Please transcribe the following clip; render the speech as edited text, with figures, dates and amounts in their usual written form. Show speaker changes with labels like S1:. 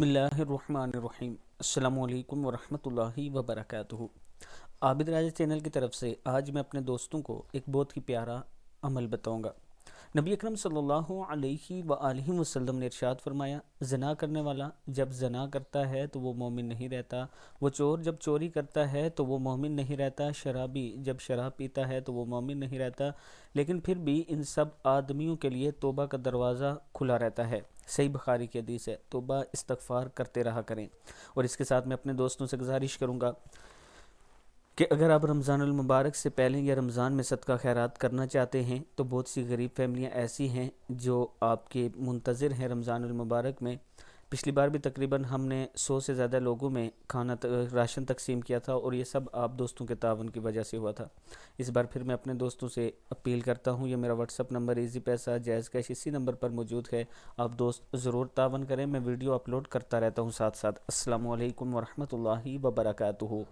S1: بسم اللہ الرحمن الرحیم۔ السلام علیکم ورحمۃ اللہ وبرکاتہ۔ عابد راجہ چینل کی طرف سے آج میں اپنے دوستوں کو ایک بہت ہی پیارا عمل بتاؤں گا۔ نبی اکرم صلی اللہ علیہ وآلہ وسلم نے ارشاد فرمایا، زنا کرنے والا جب زنا کرتا ہے تو وہ مومن نہیں رہتا، وہ چور جب چوری کرتا ہے تو وہ مومن نہیں رہتا، شرابی جب شراب پیتا ہے تو وہ مومن نہیں رہتا، لیکن پھر بھی ان سب آدمیوں کے لیے توبہ کا دروازہ کھلا رہتا ہے۔ صحیح بخاری کی حدیث ہے، توبہ استغفار کرتے رہا کریں۔ اور اس کے ساتھ میں اپنے دوستوں سے گزارش کروں گا کہ اگر آپ رمضان المبارک سے پہلے یا رمضان میں صدقہ خیرات کرنا چاہتے ہیں تو بہت سی غریب فیملیاں ایسی ہیں جو آپ کے منتظر ہیں رمضان المبارک میں۔ پچھلی بار بھی تقریباً ہم نے 100 سے زیادہ لوگوں میں راشن تقسیم کیا تھا، اور یہ سب آپ دوستوں کے تعاون کی وجہ سے ہوا تھا۔ اس بار پھر میں اپنے دوستوں سے اپیل کرتا ہوں، یہ میرا واٹس اپ نمبر ایزی پیسہ جائز کیش اسی نمبر پر موجود ہے، آپ دوست ضرور تعاون کریں، میں ویڈیو اپلوڈ کرتا رہتا ہوں ساتھ ساتھ۔ السلام علیکم ورحمۃ اللہ وبرکاتہ۔